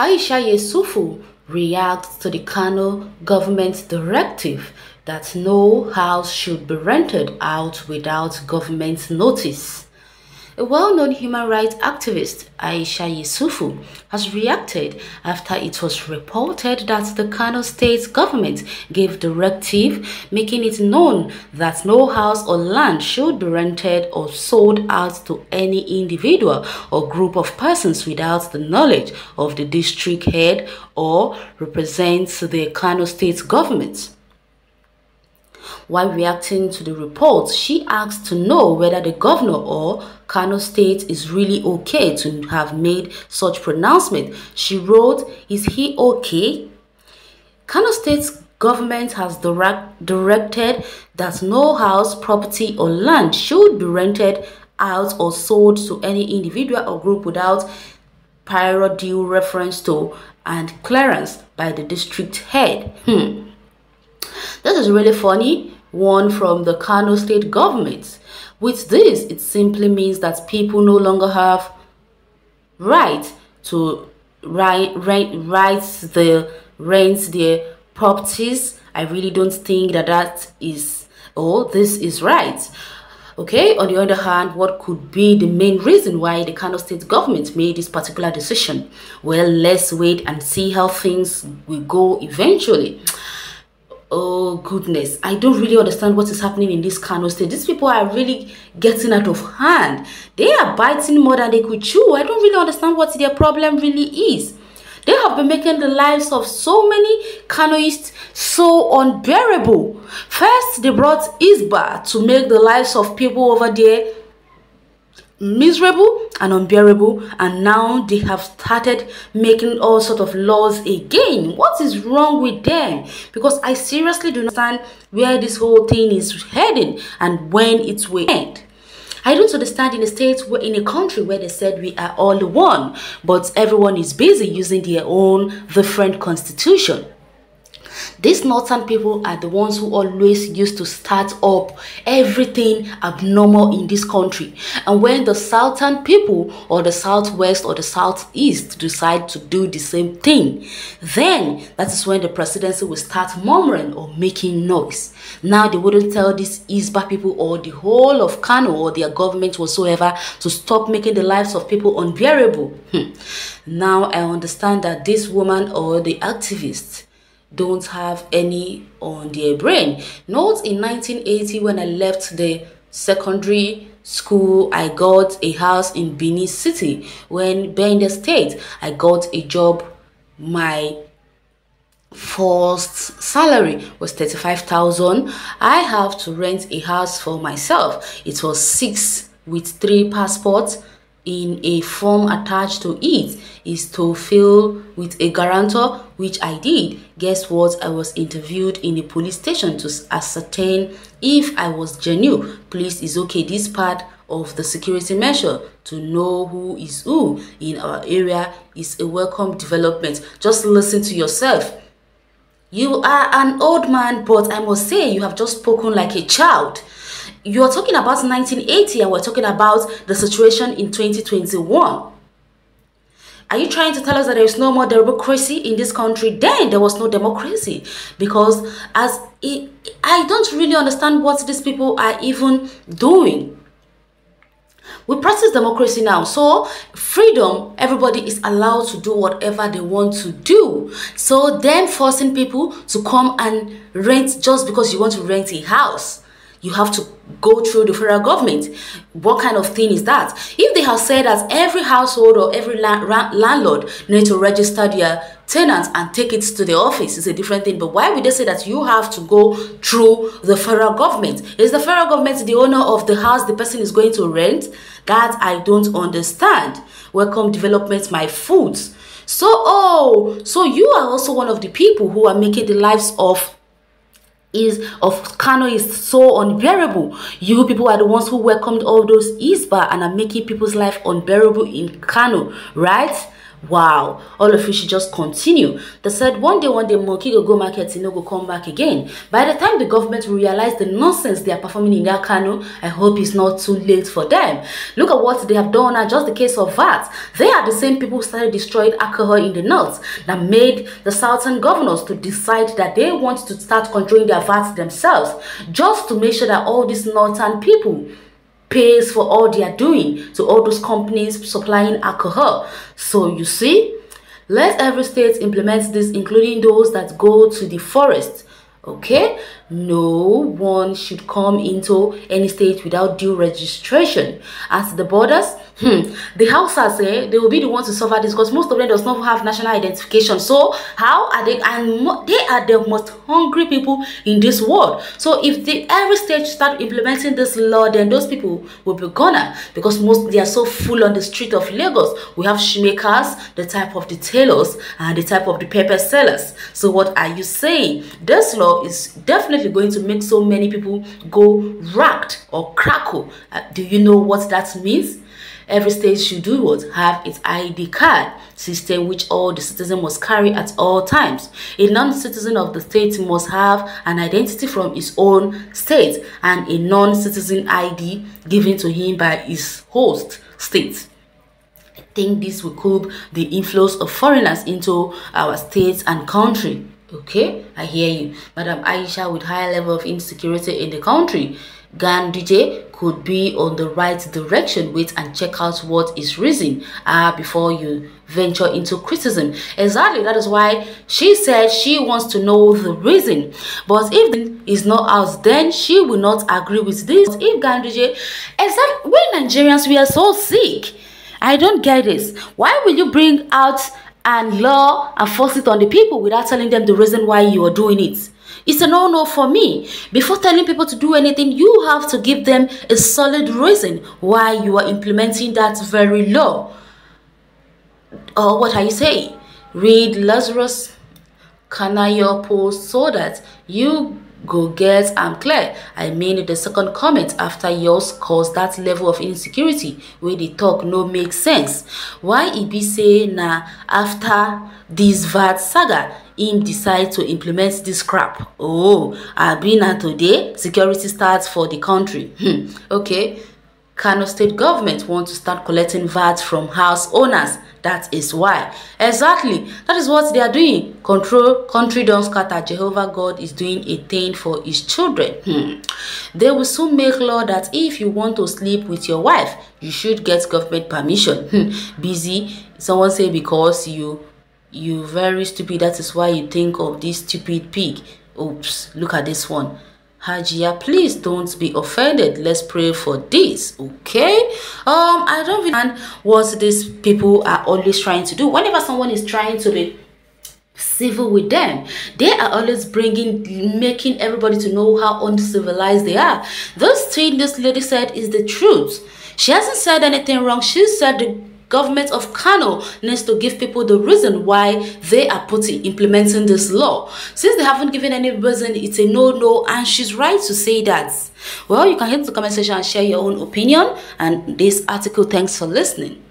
Aisha Yusufu reacts to the Kano government directive that no house should be rented out without government notice. A well-known human rights activist, Aisha Yusufu, has reacted after it was reported that the Kano state government gave directive making it known that no house or land should be rented or sold out to any individual or group of persons without the knowledge of the district head or represents the Kano state government. While reacting to the report, she asked to know whether the governor or Kano State is really okay to have made such pronouncement. She wrote, "Is he okay?" Kano State's government has directed that no house, property or land should be rented out or sold to any individual or group without prior due reference to and clearance by the district head. This is really funny. One from the Kano state government. With this, it simply means that people no longer have right to rent their properties. I really don't think that this is right. Okay, on the other hand, what could be the main reason why the Kano state government made this particular decision? Well, let's wait and see how things will go eventually. Oh goodness, I don't really understand what is happening in this Kano state. These people are really getting out of hand. They are biting more than they could chew. I don't really understand what their problem really is. They have been making the lives of so many Kanoists so unbearable. First, they brought Isba to make the lives of people over there miserable and unbearable, and now they have started making all sort of laws again. What is wrong with them? Because I seriously do not understand where this whole thing is heading and when it will end. I don't understand in a country where they said we are all one, but everyone is busy using their own different constitution. These northern people are the ones who always used to start up everything abnormal in this country. And when the southern people or the southwest or the southeast decide to do the same thing, then that is when the presidency will start murmuring or making noise. Now they wouldn't tell these Isba people or the whole of Kano or their government whatsoever to stop making the lives of people unbearable. Now I understand that this woman or the activists don't have any on their brain. Note in 1980 when I left the secondary school, I got a house in Benin City. When in the state, I got a job. My first salary was 35,000. I have to rent a house for myself. It was 6 with 3 passports. In a form attached to it is to fill with a guarantor, which I did. Guess what? I was interviewed in a police station to ascertain if I was genuine. Police is okay. This part of the security measure to know who is who in our area is a welcome development. Just listen to yourself. You are an old man, but I must say you have just spoken like a child. You're talking about 1980 and we're talking about the situation in 2021. Are you trying to tell us that there is no more democracy in this country? Then there was no democracy, because I don't really understand what these people are even doing. We practice democracy now, so freedom, everybody is allowed to do whatever they want to do. So them forcing people to come and rent just because you want to rent a house, you have to go through the federal government. What kind of thing is that? If they have said that every household or every landlord need to register their tenants and take it to the office, is a different thing. But why would they say that you have to go through the federal government? Is the federal government the owner of the house the person is going to rent? That I don't understand. Welcome development, my foods. So you are also one of the people who are making the lives of Kano is so unbearable. You people are the ones who welcomed all those Isba and are making people's life unbearable in Kano, right? Wow, all of you should just continue. They said one day, monkey go market, no go come back again. By the time the government will realize the nonsense they are performing in their Kano, I hope it's not too late for them. Look at what they have done now, just the case of VAT. They are the same people who started destroying alcohol in the north that made the southern governors to decide that they want to start controlling their VAT themselves, just to make sure that all these northern people pays for all they are doing to all those companies supplying alcohol. So you see, let every state implement this, including those that go to the forest. Okay, no one should come into any state without due registration. At the borders, the Hausas say they will be the ones to suffer this, because most of them does not have national identification. So how are they? And they are the most hungry people in this world. So if every state start implementing this law, then those people will be gone, because they are so full on the street of Lagos. We have shoemakers, the type of the tailors, and the type of the pepper sellers. So what are you saying? This law is definitely going to make so many people go racked or crackle. Do you know what that means? Every state should do what? Have its ID card system, which all the citizens must carry at all times. A non-citizen of the state must have an identity from his own state and a non-citizen ID given to him by his host state. I think this will curb the inflows of foreigners into our states and country. Okay, I hear you, Madam Aisha. With high level of insecurity in the country, Ganduje could be on the right direction. Wait and check out what is reason before you venture into criticism. Exactly, that is why she said she wants to know the reason. But if it is not out, then she will not agree with this. If Ganduje, exactly, we Nigerians, we are so sick. I don't get this. Why will you bring out and law and force it on the people without telling them the reason why you are doing it? It's a no-no for me. Before telling people to do anything, you have to give them a solid reason why you are implementing that very law. Or what are you saying? Read Lazarus Kanayo post so that you go get clear. I mean, the second comment after yours caused that level of insecurity where the talk no make sense. Why he be say na after this VAT saga him decide to implement this crap? Oh, I been today security starts for the country. Okay, Kano state government want to start collecting VAT from house owners. That is why. Exactly. That is what they are doing. Control, country don't scatter. Jehovah God is doing a thing for his children. They will soon make law that if you want to sleep with your wife, you should get government permission. Busy. Someone say because you very stupid. That is why you think of this stupid pig. Oops. Look at this one. Hajia, please don't be offended. Let's pray for this, okay? I don't really understand what these people are always trying to do. Whenever someone is trying to be civil with them, they are always making everybody to know how uncivilized they are. This thing this lady said is the truth. She hasn't said anything wrong. She said the government of Kano needs to give people the reason why they are implementing this law. Since they haven't given any reason, it's a no-no, and she's right to say that. Well, you can hit the comment section and share your own opinion and this article. Thanks for listening.